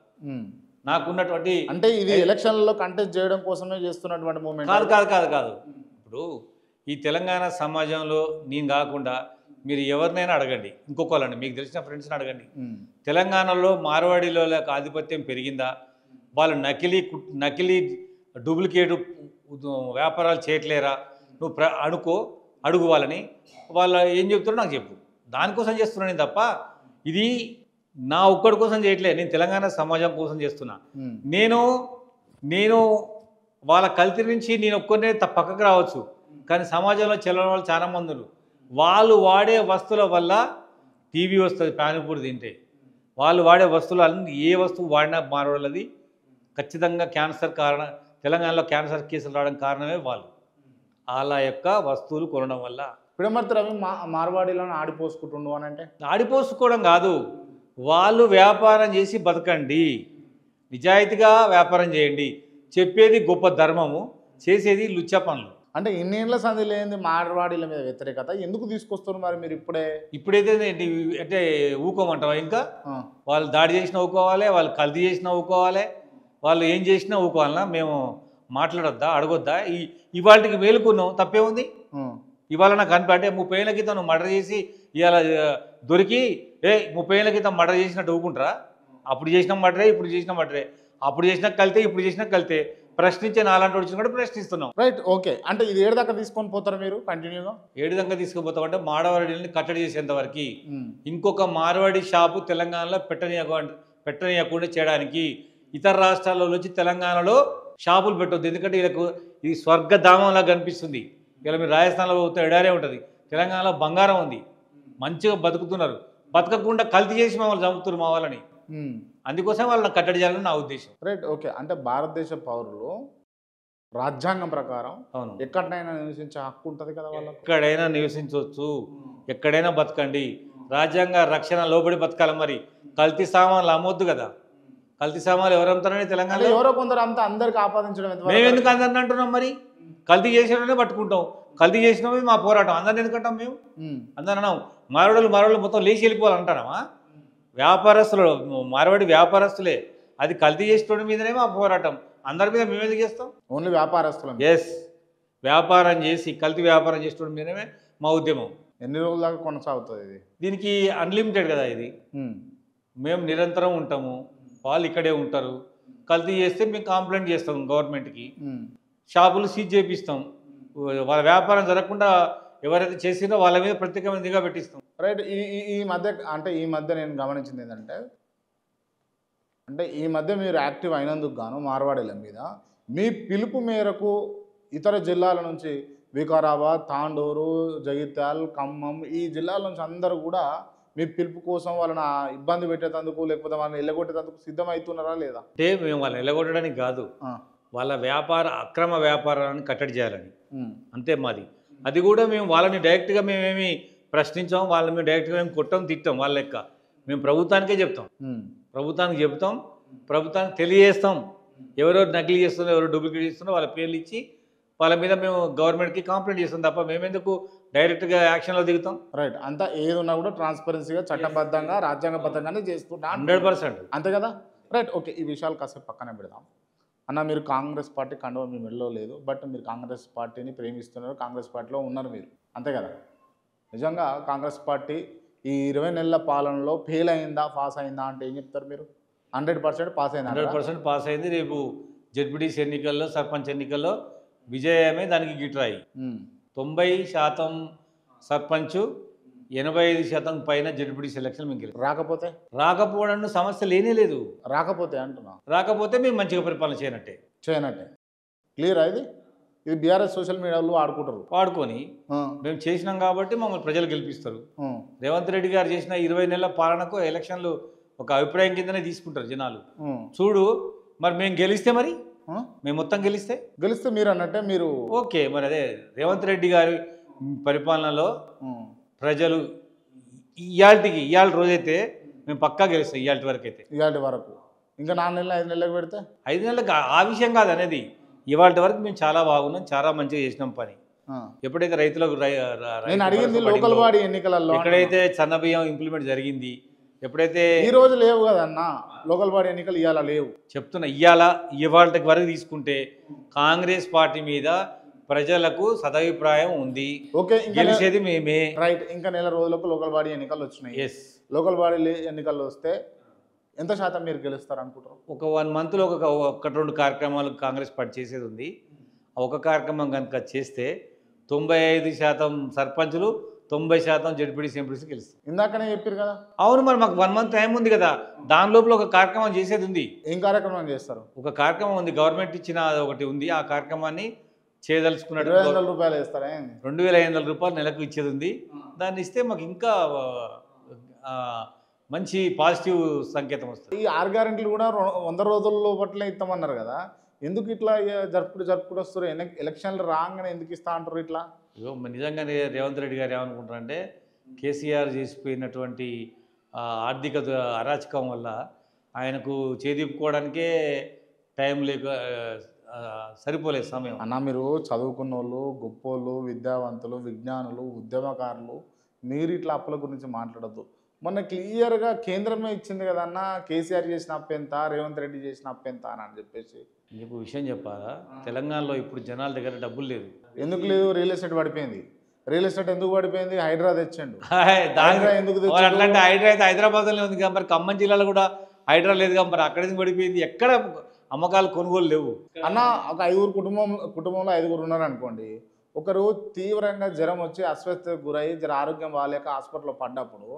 నాకున్నటువంటి అంటే ఇది ఎలక్షన్లలో కంటెస్ట్ చేయడం కోసమే చేస్తున్నటువంటి మూవ్మెంట్ కాదు. ఇప్పుడు ఈ తెలంగాణ సమాజంలో నేను కాకుండా మీరు ఎవరినైనా అడగండి, ఇంకొకళ్ళండి, మీకు తెలిసిన ఫ్రెండ్స్ని అడగండి, తెలంగాణలో మార్వాడీలో ఆధిపత్యం పెరిగిందా, వాళ్ళు నకిలీ డూప్లికేట్ వ్యాపారాలు చేయట్లేరా, నువ్వు అడుగు వాళ్ళని, వాళ్ళు ఏం చెప్తారో నాకు చెప్పు. దానికోసం చేస్తున్నాను తప్ప ఇది నా ఒక్కడి కోసం చేయట్లేదు. నేను తెలంగాణ సమాజం కోసం చేస్తున్నా. నేను వాళ్ళ కల్తీ నుంచి నేను ఒక్కరినే పక్కకు రావచ్చు, కానీ సమాజంలో చెల్లని వాళ్ళు చాలామంది ఉన్నారు. వాళ్ళు వాడే వస్తువుల వల్ల టీవీ వస్తుంది, పానీపూరి తింటే. వాళ్ళు వాడే వస్తువులు అన్ని ఏ వస్తువు వాడినా మారవాళ్ళది ఖచ్చితంగా క్యాన్సర్ కారణం. తెలంగాణలో క్యాన్సర్ కేసులు రావడం కారణమే వాళ్ళు. వాళ్ళ యొక్క వస్తువులు కొనడం వల్ల. ఇప్పుడు మరి రవి మార్వాడీలను ఆడిపోసుకుంటుండు అని అంటే ఆడిపోసుకోవడం కాదు, వాళ్ళు వ్యాపారం చేసి బతకండి, నిజాయితీగా వ్యాపారం చేయండి. చెప్పేది గొప్ప ధర్మము, చేసేది లుచ్చ పనులు. అంటే ఇన్నేళ్ల సంధి లేని మార్వాడీల మీద వ్యతిరేకత ఎందుకు తీసుకొస్తారు మరి మీరు ఇప్పుడైతే అంటే ఊకోమంటావా? ఇంకా వాళ్ళు దాడి చేసినా ఊకోవాలి, వాళ్ళు కల్తీ చేసినా ఊకోవాలి, వాళ్ళు ఏం చేసినా ఊకోవాలన్నా మేము మాట్లాడొద్దా, అడగొద్దా? ఇవాళకి మేలుకున్నాం, తప్పేముంది? ఇవాళ నాకు అంటే 30 ఏళ్ళ క్రితం నువ్వు మర్డర్ చేసి ఇవాళ దొరికి 30 ఏళ్ళ క్రితం మర్డర్ చేసినట్టు ఊకుంటారా? అప్పుడు చేసిన మర్డరే, ఇప్పుడు చేసిన మర్డరే, అప్పుడు చేసిన కలితే, ఇప్పుడు చేసిన కలితే. ప్రశ్నించే నాలాంటి వచ్చిన కూడా ప్రశ్నిస్తున్నాం. Right, okay. అంటే ఇది ఏడు దాకా తీసుకొని పోతారు మీరు కంటిన్యూగా? ఏడు దాకా తీసుకుపోతాం అంటే మార్వాడీని కట్టడి చేసేంత వరకు. ఇంకొక మార్వాడి షాపు తెలంగాణలో పెట్టనీయకుండా చేయడానికి ఇతర రాష్ట్రాల్లో వచ్చి తెలంగాణలో షాపులు పెట్టొద్దు. ఎందుకంటే వీళ్ళకు ఇది స్వర్గధామంలా కనిపిస్తుంది. ఇలా మీరు రాజస్థాన్లో పోతే ఎడారే ఉంటుంది, తెలంగాణలో బంగారం ఉంది, మంచిగా బతుకుతున్నారు. బతకకుండా కల్తీ చేసి మమ్మల్ని చంపుతున్నారు మా వాళ్ళని. అందుకోసం వాళ్ళని కట్టడి చేయాలని నా ఉద్దేశం. Right, okay. అంటే భారతదేశ పౌరులు రాజ్యాంగం ప్రకారం అవును ఎక్కడైనా నివసించే హక్కు ఉంటుంది కదా వాళ్ళకి. ఎక్కడైనా నివసించవచ్చు, ఎక్కడైనా బతకండి, రాజ్యాంగ రక్షణ లోబడి బతకాలి. మరి కల్తీ సామాన్లు అమ్మొద్దు కదా. కల్తీ సామాన్లు ఎవరు అమ్ముతారని తెలంగాణలో ఎవరో కొందరు అంతా అందరికి ఆపాదించడం. మేము ఎందుకు అందరిని అంటున్నాం? మరి కల్తీ చేసిననే పట్టుకుంటాం, కల్తీ చేసినవి మా పోరాటం. అందరిని ఎందుకంటాం మేము? అందరు అన్నాం మార్వాడీలు మొత్తం లేచి వెళ్ళిపోవాలంటారా? వ్యాపారస్తులు మార్వాడి వ్యాపారస్తులే, అది కల్తీ చేసేటోడి మీదనే మా పోరాటం. అందరి మీద మేము ఎందుకు చేస్తాం? ఓన్లీ వ్యాపారస్తులు. ఎస్, వ్యాపారం చేసి కల్తీ వ్యాపారం చేసేటోడి మీదనే మా ఉద్యమం. ఎన్ని రోజుల దాకా కొనసాగుతుంది ఇది? దీనికి అన్లిమిటెడ్ కదా ఇది. మేము నిరంతరం ఉంటాము, వాళ్ళు ఇక్కడే ఉంటారు. కల్తీ చేస్తే మేము కంప్లైంట్ చేస్తాం గవర్నమెంట్కి, షాపులు సీజ్ చేపిస్తాం. వాళ్ళ వ్యాపారం జరగకుండా ఎవరైతే చేసినో వాళ్ళ మీద ప్రత్యేకమైన నిఘా పెట్టిస్తాం. రైట్. ఈ మధ్య నేను గమనించింది ఏంటంటే, ఈ మధ్య మీరు యాక్టివ్ అయినందుకు గాను మార్వాడీల మీద మీ పిలుపు మేరకు ఇతర జిల్లాల నుంచి వికారాబాద్, తాండూరు, జగిత్యాల్, ఖమ్మం ఈ జిల్లాల నుంచి అందరూ కూడా మీ పిలుపు కోసం వాళ్ళని ఇబ్బంది పెట్టేందుకు లేకపోతే వాళ్ళని ఎల్లగొట్టేందుకు సిద్ధమవుతున్నారా లేదా? అంటే మేము వాళ్ళని ఎల్లగొట్టడానికి కాదు, వాళ్ళ అక్రమ వ్యాపారాన్ని కట్టడి చేయాలని అంతే మాది. అది కూడా మేము వాళ్ళని డైరెక్ట్గా మేమేమి ప్రశ్నించాం, వాళ్ళని మేము డైరెక్ట్గా మేము కొట్టం, తిట్టాం. వాళ్ళ లెక్క మేము ప్రభుత్వానికే చెప్తాం, ప్రభుత్వానికి చెప్తాం, ప్రభుత్వానికి తెలియజేస్తాం. ఎవరో నకిలీ చేస్తున్నారో ఎవరో డూప్లికేట్ చేస్తున్నారో వాళ్ళ పేర్లు ఇచ్చి వాళ్ళ మీద మేము గవర్నమెంట్కి కంప్లైంట్ చేస్తాం తప్ప మేమెందుకు డైరెక్ట్గా యాక్షన్లో దిగుతాం. రైట్, అంతా ఏది ఉన్నా కూడా ట్రాన్స్పరెన్సీగా చట్టబద్ధంగా రాజ్యాంగబద్ధంగానే చేస్తున్నా 100%. అంతే కదా. రైట్, ఓకే, ఈ విషయాలు కాసేపు పక్కనే పెడదాం. అన్న, మీరు కాంగ్రెస్ పార్టీ కండువా మీ మెడలో లేదు, బట్ మీరు కాంగ్రెస్ పార్టీని ప్రేమిస్తున్నారు, కాంగ్రెస్ పార్టీలో ఉన్నారు మీరు, అంతే కదా. నిజంగా కాంగ్రెస్ పార్టీ ఈ 20 నెలల పాలనలో ఫెయిల్ అయిందా పాస్ అయిందా అంటే ఏం చెప్తారు మీరు? 100% పాస్ అయిందా? 100% పాస్ అయింది. రేపు జెడ్పీటీసీ ఎన్నికల్లో సర్పంచ్ ఎన్నికల్లో విజయమే దానికి గిట్రాయి. 90% సర్పంచ్, 85% పైన జెడ్పీటీసీ ఎలక్షన్ మేము గెలిచాం. రాకపోవడం సమస్య లేనే లేదు. రాకపోతే అంటున్నా, రాకపోతే మేము మంచిగా పరిపాలన చేయనట్టే. క్లియర్. ఇది బీఆర్ఎస్ సోషల్ మీడియాలో వాడుకొని మేము చేసినాం కాబట్టి మమ్మల్ని ప్రజలు గెలిపిస్తారు. రేవంత్ రెడ్డి గారు చేసిన 20 నెలల పాలనకు ఎలక్షన్లు ఒక అభిప్రాయం కిందనే తీసుకుంటారు జనాలు. చూడు మరి మేము గెలిస్తే, మరి మేము మొత్తం గెలిస్తే మీరు అన్నట్టే మీరు ఓకే. మరి అదే రేవంత్ రెడ్డి గారి పరిపాలనలో ప్రజలు ఇవాళ రోజైతే మేము పక్కా గెలుస్తాం. ఇవాళ వరకు ఇంకా 4 నెలలు 5 నెలలకు పెడితే 5 నెలలకు ఆ విషయం కాదు అనేది. ఇవాళ వరకు మేము చాలా బాగున్నాం, చాలా మంచిగా చేసినాం పని. ఎప్పుడైతే రైతులకు నేను అడిగింది లోకల్ బాడీ ఎన్నికలలో ఎక్కడైతే సన్న బియ్యం ఇంప్లిమెంట్ జరిగింది, ఎప్పుడైతే ఈ రోజు లేవు కదన్న లోకల్ బాడీ ఎన్నికలు, ఇవాళ లేవు చెప్తున్నా. ఇవాళ వరకు తీసుకుంటే కాంగ్రెస్ పార్టీ మీద ప్రజలకు సదభిప్రాయం ఉంది. ఓకే, గెలిచేది మేమే. రైట్, ఇంకా నెల రోజులకు లోకల్ బాడీ ఎన్నికలు వచ్చినాయి. ఎస్, లోకల్ బాడీ ఎన్నికల్లో వస్తే ఎంత శాతం మీరు గెలుస్తారు అనుకుంటారు? ఒక 1 మంత్లో ఒక 2 కార్యక్రమాలు కాంగ్రెస్ పార్టీ చేసేది ఉంది. ఒక కార్యక్రమం కనుక చేస్తే 95% సర్పంచులు, 90% జెడ్పీటీసీ ఎంపీటీసీ గెలుస్తారు. ఇందాకనే చెప్పారు కదా. అవును, మరి మాకు 1 మంత్ టైం ఉంది కదా. దాని లోపల ఒక కార్యక్రమం చేసేది ఉంది. ఏం కార్యక్రమం చేస్తారు? ఒక కార్యక్రమం ఉంది, గవర్నమెంట్ ఇచ్చిన ఒకటి ఉంది. ఆ కార్యక్రమాన్ని చేయదలుచుకున్నట్టు 2,500 రూపాయలు ఇస్తారా? 2,500 రూపాయలు నెలకు ఇచ్చేది ఉంది. దాన్ని ఇస్తే మాకు ఇంకా మంచి పాజిటివ్ సంకేతం వస్తుంది. ఈ 6 గ్యారెంటీలు కూడా 100 రోజుల లోపట్లే ఇస్తామన్నారు కదా. ఎందుకు ఇట్లా జరుపుకుంటూ వస్తారు? ఎలక్షన్లు రాగానే ఎందుకు ఇస్తా అంటారు ఇట్లా? నిజంగానే రేవంత్ రెడ్డి గారు ఏమనుకుంటారంటే కేసీఆర్ చేసిపోయినటువంటి ఆర్థిక అరాచకం వల్ల ఆయనకు చేదిప్పుకోవడానికే టైం లేక సరిపోలేదు సమయం. అన్న, మీరు చదువుకున్న వాళ్ళు, గొప్పోళ్ళు, విద్యావంతులు, విజ్ఞానులు, ఉద్యమకారులు, మీరు ఇట్లా అప్పుల గురించి మాట్లాడద్దు. మొన్న క్లియర్గా కేంద్రమే ఇచ్చింది కదన్న, కేసీఆర్ చేసిన అప్పెంత, రేవంత్ రెడ్డి చేసిన అప్పెంత అని చెప్పేసి. మీకు విషయం చెప్పాలా, తెలంగాణలో ఇప్పుడు జనాల దగ్గర డబ్బులు లేదు. ఎందుకు లేదు? రియల్ ఎస్టేట్ పడిపోయింది. రియల్ ఎస్టేట్ ఎందుకు పడిపోయింది? హైడ్రా తెచ్చిండు. ఎందుకు అట్లాంటి హైడ్రా అయితే హైదరాబాద్లో ఉంది కదా, మరి ఖమ్మం జిల్లాలో కూడా హైడ్రా లేదు కదా, మరి అక్కడ పడిపోయింది. ఎక్కడ అమ్మకాలు కొనుగోలు లేవు అన్న. ఒక 5 కుటుంబంలో 5 ఉన్నారు అనుకోండి. ఒకరు తీవ్రంగా జ్వరం వచ్చి అస్వస్థతకు గురై ఆరోగ్యం బాగాలేక హాస్పిటల్లో పడ్డప్పుడు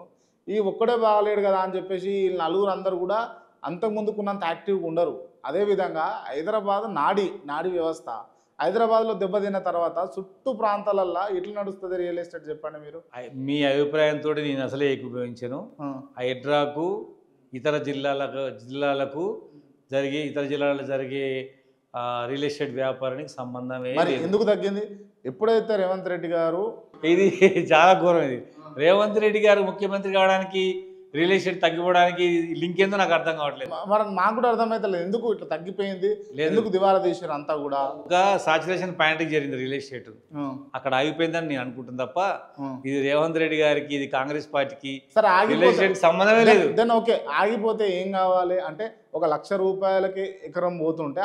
ఈ ఒక్కడే బాగాలేడు కదా అని చెప్పేసి వీళ్ళు 4 అందరూ కూడా అంతకుముందుకున్నంత యాక్టివ్గా ఉండరు. అదేవిధంగా హైదరాబాద్ నాడీ వ్యవస్థ హైదరాబాద్లో దెబ్బతిన్న తర్వాత చుట్టూ ప్రాంతాలల్లో ఎట్లా నడుస్తుంది రియల్ ఎస్టేట్ చెప్పండి మీరు. మీ అభిప్రాయంతో నేను అసలే ఏకీభవించాను. హైడ్రాకు ఇతర జిల్లాలకు జరిగే రియల్ ఎస్టేట్ వ్యాపారానికి సంబంధమే లేదు. ఎందుకు తగ్గింది? ఎప్పుడైతే రేవంత్ రెడ్డి గారు, ఇది చాలా ఘోరం, ఇది రేవంత్ రెడ్డి గారు ముఖ్యమంత్రి కావడానికి రియల్ ఎస్టేట్ తగ్గిపోవడానికి లింక్ ఏందో నాకు అర్థం కావట్లేదు. మరి నాకు కూడా అర్థమవుతలేదు ఎందుకు ఇట్లా తగ్గిపోయింది, ఎందుకు దివాలా తీసారు అంతా కూడా. ఒక సాచురేషన్ పాయింట్కి జరిగింది రియల్ ఎస్టేట్, అక్కడ ఆగిపోయిందని నేను అనుకుంటుంది తప్ప ఇది రేవంత్ రెడ్డి గారికి, ఇది కాంగ్రెస్ పార్టీకి రియల్ ఎస్టేట్ సంబంధమే లేదు. దెన్ ఓకే, ఆగిపోతే ఏం కావాలి అంటే 1,00,000 రూపాయలకి ఎకరం పోతుంటే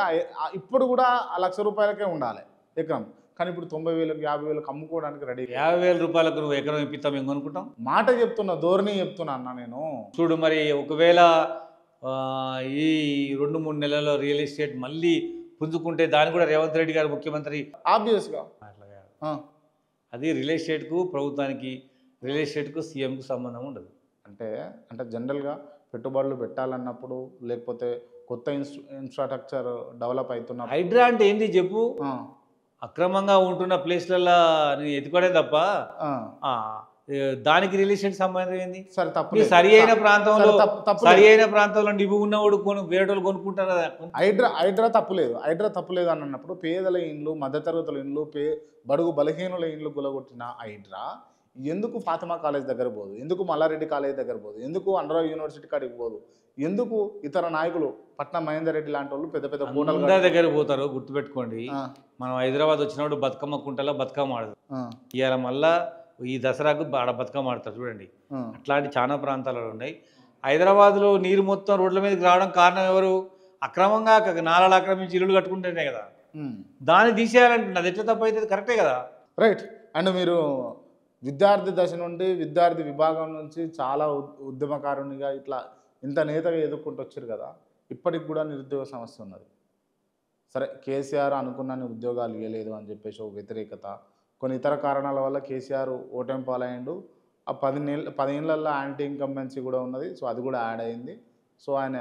ఇప్పుడు కూడా ఆ 1,00,000 రూపాయలకే ఉండాలి ఎకరం. కానీ ఇప్పుడు 90,000 50,000 అమ్ముకోవడానికి రెడీ. 50,000 రూపాయలకు నువ్వు ఎకరం ఇప్పిస్తావు మేము అనుకుంటాం. మాట చెప్తున్నా, ధోరణి చెప్తున్నా అన్న నేను. చూడు, మరి ఒకవేళ ఈ 2-3 నెలల్లో రియల్ ఎస్టేట్ మళ్ళీ పుంజుకుంటే దాన్ని కూడా రేవంత్ రెడ్డి గారు ముఖ్యమంత్రి ఆబ్వియస్గా. అది రియల్ ఎస్టేట్కు, ప్రభుత్వానికి, రియల్ ఎస్టేట్కు, సీఎంకు సంబంధం ఉండదు. అంటే జనరల్గా పెట్టుబడులు పెట్టాలన్నప్పుడు, లేకపోతే కొత్త ఇన్ఫ్రాస్ట్రక్చర్ డెవలప్ అవుతున్న. హైడ్రా అంటే ఏంటి చెప్పు? అక్రమంగా ఉంటున్న ప్లేస్లలో నేను ఎత్తుకోవడే తప్ప దానికి రియల్ ఎస్టేట్ సంబంధం ఏంది? సరే, తప్పు. సరి అయిన ప్రాంతంలో నివ్వు ఉన్నవాడు వేరే వాళ్ళు కొనుక్కుంటారు కదా. హైడ్రా తప్పులేదు అని అన్నప్పుడు పేదల ఇండ్లు, మధ్యతరగతుల ఇండ్లు, బడుగు బలహీనుల ఇండ్లు గులగొట్టిన హైడ్రా ఎందుకు ఫాతిమా కాలేజ్ దగ్గర పోదు, ఎందుకు మల్లారెడ్డి కాలేజ్ దగ్గర పోదు, ఎందుకు అండర్ యూనివర్సిటీ కాడికి పోదు, ఎందుకు ఇతర నాయకులు పట్నం మహేందర్ రెడ్డి లాంటి వాళ్ళు పెద్ద పెద్ద కోటలు అందరి దగ్గర పోతారు. గుర్తుపెట్టుకోండి, మనం హైదరాబాద్ వచ్చినప్పుడు బతుకమ్మ కుంటలో బతుకమ్మ ఆడదు. ఇవాళ మళ్ళా ఈ దసరాకు ఆడ బతుకమ్మ ఆడతారు చూడండి. అట్లాంటి చాలా ప్రాంతాలలో ఉన్నాయి. హైదరాబాద్లో నీరు మొత్తం రోడ్ల మీదకి రావడం కారణం ఎవరు? అక్రమంగా నాలాలు ఆక్రమించి ఇల్లులు కట్టుకుంటేనే కదా. దాన్ని తీసేయాలంటే అది ఎట్లా తప్పు అవుతుంది? కరెక్టే కదా. రైట్. అండ్ మీరు విద్యార్థి దశ నుండి విద్యార్థి విభాగం నుంచి చాలా ఉద్యమకారునిగా ఇట్లా ఇంత నేతగా ఎదుర్కొంటూ వచ్చారు కదా, ఇప్పటికి కూడా నిరుద్యోగ సమస్య ఉన్నది. సరే, కేసీఆర్ అనుకున్న ఉద్యోగాలు ఇవ్వలేదు అని చెప్పేసి ఒక వ్యతిరేకత, కొన్ని ఇతర కారణాల వల్ల కేసీఆర్ ఓటమి పాలయ్యిండు. ఆ 10 ఏళ్ళల్లో యాంటీ ఇన్కంబెన్సీ కూడా ఉన్నది. సో అది కూడా యాడ్ అయింది. సో ఆయన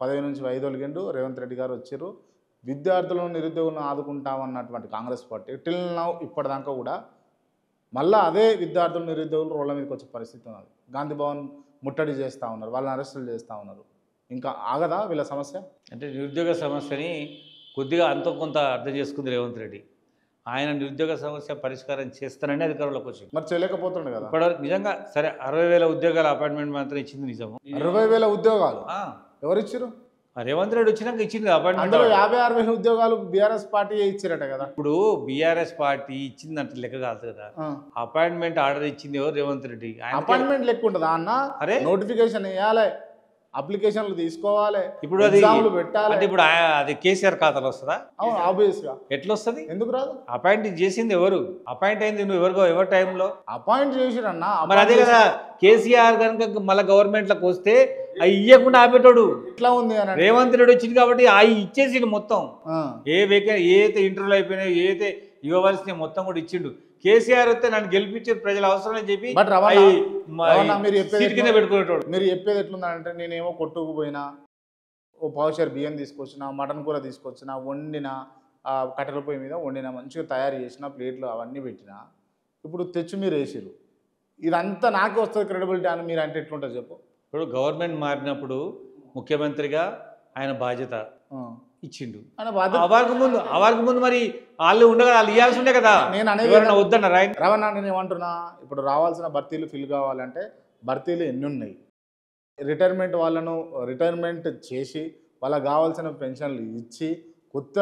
పదవి నుంచి వైదొలిగిండు. రేవంత్ రెడ్డి గారు వచ్చారు. విద్యార్థులను నిరుద్యోగులను ఆదుకుంటామన్నటువంటి కాంగ్రెస్ పార్టీ టిల్ నౌ ఇప్పటిదాకా కూడా మళ్ళీ అదే విద్యార్థులు నిరుద్యోగులు రోడ్ల మీదకి వచ్చే పరిస్థితి ఉన్నది. గాంధీ భవన్ ముట్టడి చేస్తూ ఉన్నారు, వాళ్ళని అరెస్టులు చేస్తూ ఉన్నారు. ఇంకా ఆగదా వీళ్ళ సమస్య? అంటే నిరుద్యోగ సమస్యని కొద్దిగా అంత కొంత అర్థం చేసుకుంది రేవంత్ రెడ్డి. ఆయన నిరుద్యోగ సమస్య పరిష్కారం చేస్తానని అధికారంలోకి వచ్చింది. మరి చేయలేకపోతుండే కదా. ఇప్పుడు నిజంగా సరే 60,000 ఉద్యోగాల అపాయింట్మెంట్ మాత్రం ఇచ్చింది నిజము. 60,000 ఉద్యోగాలు ఎవరు ఇచ్చారు? రేవంత్ రెడ్డి వచ్చినాక ఇచ్చింది అపాయింట్మెంట్. అందులో 56,000 ఉద్యోగాలు బీఆర్ఎస్ పార్టీ ఇచ్చారట కదా. ఇప్పుడు బీఆర్ఎస్ పార్టీ ఇచ్చిందంటే లెక్క కాదు కదా. అపాయింట్మెంట్ ఆర్డర్ ఇచ్చింది ఎవరు? రేవంత్ రెడ్డి. అపాయింట్మెంట్ లెక్క ఉంటుందా అన్న? అరే నోటిఫికేషన్ వేయాలి, అప్లికేషన్లు తీసుకోవాలి, ఇప్పుడు అది పెట్టాలి. అంటే ఇప్పుడు అది కేసీఆర్ ఖాతాలో వస్తుందా? అవును, ఆబ్వియస్ గా. ఎట్లా వస్తుంది? ఎందుకు రాదు? అపాయింట్ చేసింది ఎవరు? అపాయింట్ అయింది నువ్వు ఎవరి టైంలో అపాయింట్ చేసిరన్నా. మరి అదే కదా, కేసీఆర్ కనుక మళ్ళీ గవర్నమెంట్లోకి వస్తే అవి ఇవ్వకుండా ఆపేటోడు. ఇట్లా ఉంది అని రేవంత్ రెడ్డి వచ్చింది కాబట్టి అవి ఇచ్చేసిండు మొత్తం. ఏదైతే ఇంటర్వ్యూలు అయిపోయినాయి, ఏదైతే ఇవ్వవలసిన మొత్తం కూడా ఇచ్చిండు. కేసీఆర్ వస్తే నన్ను గెలిపించే ప్రజల అవసరం అని చెప్పి కింద పెట్టుకునేటోడు. మీరు చెప్పేది ఎట్లుందంటే, నేనేమో కొట్టుకుపోయినా, ఓ పావుషేర్ బియ్యం తీసుకొచ్చిన, మటన్ కూర తీసుకొచ్చిన, వండిన, కట్టెల పొయ్యి మీద వండిన, మంచిగా తయారు చేసిన, ప్లేట్లు అవన్నీ పెట్టిన, ఇప్పుడు తెచ్చి మీరు వేసిరు, ఇదంతా నాకే వస్తుంది క్రెడిబిలిటీ అని మీరు అంటే ఎట్లుంటుంది చెప్పు? ఇప్పుడు గవర్నమెంట్ మారినప్పుడు ముఖ్యమంత్రిగా ఆయన బాధ్యత ఇచ్చిండు. అవార్కు ముందు మరి వాళ్ళు ఉండగా వాళ్ళు ఇవ్వాల్సి ఉండే కదా. నేను అనేది వద్దన్న రవణ, నేను ఏమంటున్నా, ఇప్పుడు రావాల్సిన భర్తీలు ఫిల్ కావాలంటే భర్తీలు ఎన్ని ఉన్నాయి? రిటైర్మెంట్ వాళ్ళను రిటైర్మెంట్ చేసి వాళ్ళకి కావాల్సిన పెన్షన్లు ఇచ్చి కొత్త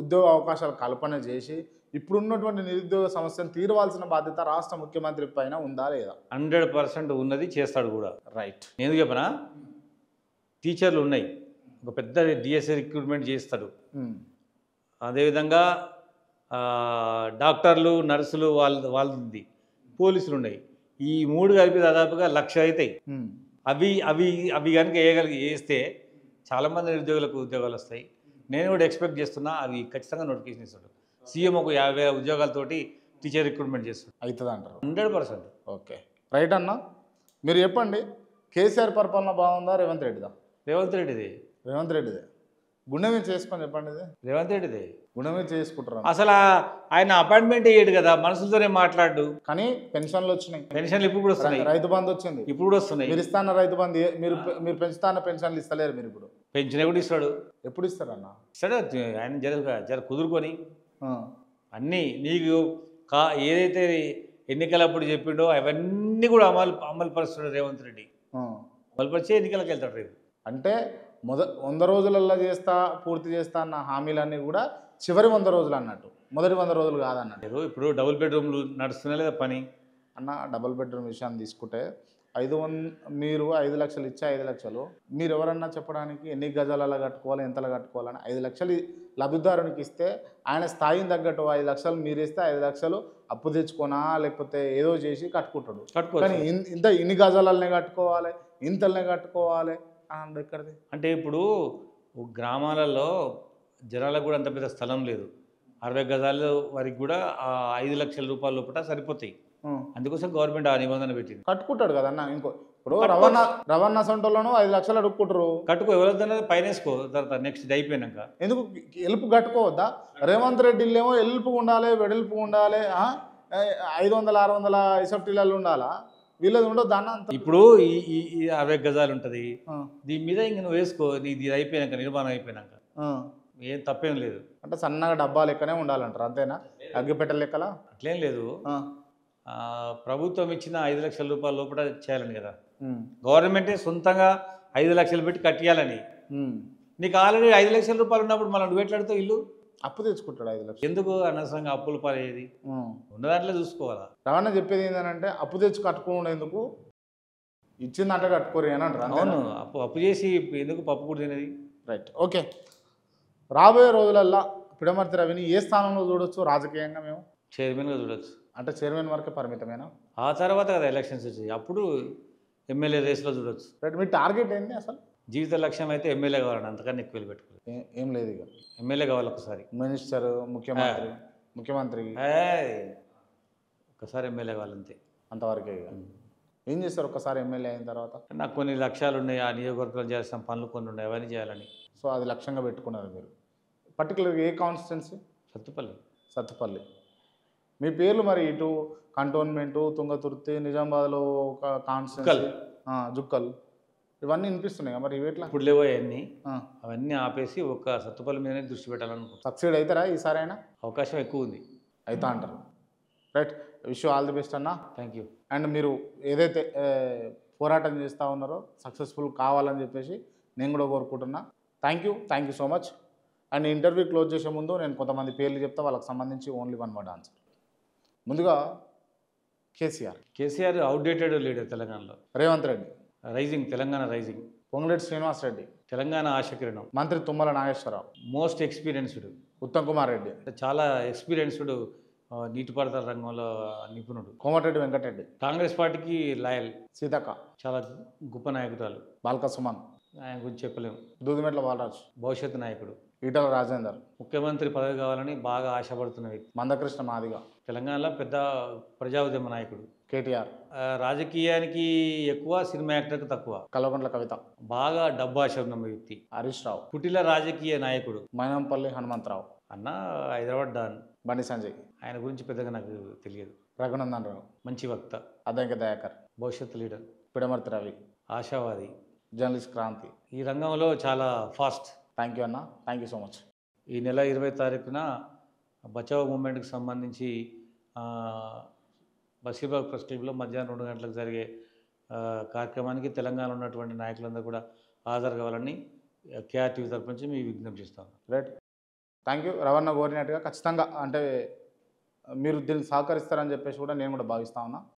ఉద్యోగ అవకాశాలు కల్పన చేసి ఇప్పుడున్నటువంటి నిరుద్యోగ సమస్యను తీరవాల్సిన బాధ్యత రాష్ట్ర ముఖ్యమంత్రి పైన ఉందా లేదా? 100% ఉన్నది, చేస్తాడు కూడా. రైట్. నేను చెప్పనా, టీచర్లు ఉన్నాయి, ఒక పెద్ద డిఎస్ఏ రిక్రూట్మెంట్ చేస్తాడు. అదేవిధంగా డాక్టర్లు, నర్సులు వాళ్ళది, పోలీసులు ఉన్నాయి. ఈ 3 కలిపి దాదాపుగా 1,00,000 అవుతాయి. అవి కనుక వేస్తే చాలామంది నిరుద్యోగులకు ఉద్యోగాలు వస్తాయి. నేను కూడా ఎక్స్పెక్ట్ చేస్తున్నా అవి ఖచ్చితంగా నోటిఫికేషన్ ఇస్తాడు. సీఎం ఒక 50,000 ఉద్యోగాలతోటి టీచర్ రిక్రూట్మెంట్ చేస్తాడు. అవుతుంది అంటారు? 100%. ఓకే, రైట్ అన్న. మీరు చెప్పండి, కేసీఆర్ పరిపాలన బాగుందా రేవంత్ రెడ్డిదా? రేవంత్ రెడ్డిది. రేవంత్ రెడ్డిదే. గుండె మీద చేసుకొని చెప్పండి. ఇది రేవంత్ రెడ్డిదే. గుండె మీద చేసుకుంటారు. అసలు ఆయన అపాయింట్మెంట్ అయ్యాడు కదా, మనసులతోనే మాట్లాడు. కానీ పెన్షన్లు వచ్చినాయి. పెన్షన్లు ఇప్పుడు కూడా వస్తున్నాయి. రైతు బంధు వచ్చింది, ఇప్పుడు కూడా వస్తున్నాయి. మీరు ఇస్తాన్న రైతు బంధు, మీరు పెంచుతాన్న పెన్షన్లు ఇస్తలేరు. మీరు ఇప్పుడు పెన్షన్ కూడా ఇస్తాడు. ఎప్పుడు ఇస్తారన్న? ఇస్తాడు ఆయన. జర కుదురుకొని అన్నీ నీకు ఏదైతే ఎన్నికలప్పుడు చెప్పిండో అవన్నీ కూడా అమలు పరుస్తాడు రేవంత్ రెడ్డి. అమలుపరిచే ఎన్నికలకు వెళ్తాడు రేపు. అంటే 100 రోజులల్లో పూర్తి చేస్తా అన్న హామీలన్నీ కూడా చివరి 100 రోజులు అన్నట్టు, మొదటి 100 రోజులు కాదన్నట్టు. ఇప్పుడు డబుల్ బెడ్రూమ్లు నడుస్తున్నా లేదా పని అన్న? డబుల్ బెడ్రూమ్ విషయాన్ని తీసుకుంటే మీరు 5 లక్షలు ఇచ్చే 5 లక్షలు మీరు ఎవరన్నా చెప్పడానికి ఎన్ని గజాలలో కట్టుకోవాలి, ఎంతలో కట్టుకోవాలని 5 లక్షలు లబ్ధిదారునికి ఇస్తే ఆయన స్థాయిని తగ్గట్టు 5 లక్షలు మీరు ఇస్తే 5 లక్షలు అప్పు తెచ్చుకోనా లేకపోతే ఏదో చేసి కట్టుకుంటాడు. కానీ ఇన్ని గజాలనే కట్టుకోవాలి, ఇంతలనే కట్టుకోవాలి అండ్ ఎక్కడిది? అంటే ఇప్పుడు గ్రామాలలో జనాలకు కూడా అంత పెద్ద స్థలం లేదు. 60 గజాల వరకు కూడా 5 లక్షల రూపాయల లోపల సరిపోతాయి. అందుకోసం గవర్నమెంట్ ఆ నిబంధన పెట్టింది. కట్టుకుంటాడు కదన్నా. ఇప్పుడు రవాణా సెంటర్లోనూ 5 లక్షలు అడుక్కుంటారు. కట్టుకో, ఎవరైనా పైన వేసుకో, తర్వాత నెక్స్ట్ అయిపోయినాక. ఎందుకు ఎలుపు కట్టుకోవద్దా? రేవంత్ రెడ్డిలేమో ఎలుపు ఉండాలి, వెడల్పు ఉండాలి, 500, 600 ఇసప్టీలలో ఉండాలా? వీళ్ళది ఉండదు దాన్ని అంత. ఇప్పుడు ఈ 60 గజాలు ఉంటుంది, దీని మీద ఇంక నువ్వు వేసుకో, ఇది అయిపోయినాక, నిర్మాణం అయిపోయినాక ఏం తప్పేం లేదు. అంటే సన్నగా డబ్బా లెక్కనే ఉండాలంటారు, అంతేనా? అగ్గిపెట్ట లెక్కలా? అట్లేం లేదు. ప్రభుత్వం ఇచ్చిన 5 లక్షల రూపాయల లోపల చేయాలని కదా, గవర్నమెంటే సొంతంగా 5 లక్షలు పెట్టి కట్టియాలని. నీకు ఆల్రెడీ 5 లక్షల రూపాయలు ఉన్నప్పుడు మనం నువ్వు ఎట్లాడుతావు ఇల్లు? అప్పు తెచ్చుకుంటాడు 5 లక్షలు. ఎందుకు అనవసరంగా అప్పులు పాలయ్యేది? ఉన్న దాంట్లో చూసుకోవాలా. రవాణా చెప్పేది ఏంటంటే అప్పు తెచ్చి కట్టుకునేందుకు ఇచ్చిందంటే కట్టుకోరు అని అంటారు. అవును, అప్పు చేసి ఎందుకు పప్పు కూడా తినేది? Right, okay. రాబోయే రోజులల్లో పిడమర్తి రవిని ఏ స్థానంలో చూడొచ్చు రాజకీయంగా మేము? చైర్మన్గా చూడొచ్చు. అంటే చైర్మన్ వరకే పరిమితమేనా? ఆ తర్వాత కదా ఎలక్షన్స్ వచ్చాయి, అప్పుడు ఎమ్మెల్యే రేస్లో చూడొచ్చు. రైట్, మీ టార్గెట్ ఏంటి అసలు? జీవిత లక్ష్యం అయితే ఎమ్మెల్యే కావాలండి, అంతకన్నా ఎక్కువ పెట్టుకోలేదు. ఏం లేదు ఇక. ఎమ్మెల్యే కావాలి ఒకసారి. మినిస్టర్, ముఖ్యమంత్రి ఒకసారి ఎమ్మెల్యే కావాలంతే, అంతవరకే ఇక. ఏం చేస్తారు ఒక్కసారి ఎమ్మెల్యే అయిన తర్వాత? నాకు కొన్ని లక్ష్యాలు ఉన్నాయి, ఆ నియోజకవర్గంలో చేయాల్సిన పనులు కొన్ని ఉన్నాయి, అవన్నీ చేయాలని. సో అది లక్ష్యంగా పెట్టుకున్నారు మీరు. పర్టికులర్గా ఏ కాన్స్టిట్యున్సీ? సత్తుపల్లి. మీ పేర్లు మరి ఇటు కంటోన్మెంటు, తుంగతుర్తి, నిజామాబాద్లో ఒక కాన్స్టిట్యున్సీ, జుక్కల్, ఇవన్నీ వినిపిస్తున్నాయి మరి ఇవేట్లా? ఇప్పుడు లేవో అవన్నీ, అవన్నీ ఆపేసి ఒక సత్తుపల్లి మీదనే దృష్టి పెట్టాలనుకుంటున్నాను. సక్సీడ్ అవుతారా ఈసారి అయినా? అవకాశం ఎక్కువ ఉంది. అవుతా అంటారు. Right, wish all the best అన్న. Thank you. అండ్ మీరు ఏదైతే పోరాటం చేస్తూ ఉన్నారో సక్సెస్ఫుల్ కావాలని చెప్పేసి నేను కూడా కోరుకుంటున్నా. Thank you so much. And interview close చేసే ముందు నేను కొంతమంది పేర్లు చెప్తా, వాళ్ళకి సంబంధించి ఓన్లీ 1 వర్డ్ ఆన్సర్. ముందుగా కేసీఆర్ అవుట్డేటెడ్ లీడర్ తెలంగాణలో. Revanth Reddy rising, Telangana rising. పొంగులేటి శ్రీనివాస్ రెడ్డి తెలంగాణ ఆశకిరణం. మంత్రి తుమ్మల నాగేశ్వరరావు. Most experienced Uttam Kumar Reddy. చాలా ఎక్స్పీరియన్స్డ్ నీటిపారుదల రంగంలో నిపుణుడు. కోమటిరెడ్డి వెంకటరెడ్డి. కాంగ్రెస్ పార్టీకి లాయల్. సీతక్క చాలా గొప్ప నాయకురాలు. బాల్క సుమన్. ఆయన గురించి చెప్పలేము. దూదిమెట్ల బాలరాజు. భవిష్యత్తు నాయకుడు. ఈటల రాజేందర్. ముఖ్యమంత్రి పదవి కావాలని బాగా ఆశపడుతున్న వ్యక్తి. మందకృష్ణ మాదిగ. తెలంగాణలో పెద్ద ప్రజా ఉద్యమ నాయకుడు. కేటీఆర్. రాజకీయానికి ఎక్కువ, సినిమా యాక్టర్కి తక్కువ. కల్వకుంట్ల కవిత. బాగా డబ్బాశ ఉన్న వ్యక్తి. హరీష్ రావు. కుటిల రాజకీయ నాయకుడు. మైనంపల్లి హనుమంతరావు. అన్న హైదరాబాద్ డాన్. బండి సంజయ్. ఆయన గురించి పెద్దగా నాకు తెలియదు. రఘునందన్ రావు. మంచి వక్త. అద్దంకి దయాకర్. భవిష్యత్తు లీడర్. పిడమర్తి రవి. ఆశావాది. జర్నలిస్ట్ క్రాంతి. ఈ రంగంలో చాలా ఫాస్ట్. థ్యాంక్ యూ అన్న, థ్యాంక్ యూ సో మచ్. ఈ నెల 20 తారీఖున బచావ్ మూమెంట్కి సంబంధించి బషీర్బాగ్ ప్రెస్ క్లబ్లో మధ్యాహ్నం 2 గంటలకు జరిగే కార్యక్రమానికి తెలంగాణలో ఉన్నటువంటి నాయకులందరూ కూడా హాజరు కావాలని కేఆర్టీవీ తరపు నుంచి మీ విజ్ఞప్తి చేస్తాను. Right, thank you. రవణ కోరినట్టుగా ఖచ్చితంగా అంటే మీరు దీనికి సహకరిస్తారని చెప్పేసి కూడా నేను కూడా భావిస్తా ఉన్నా.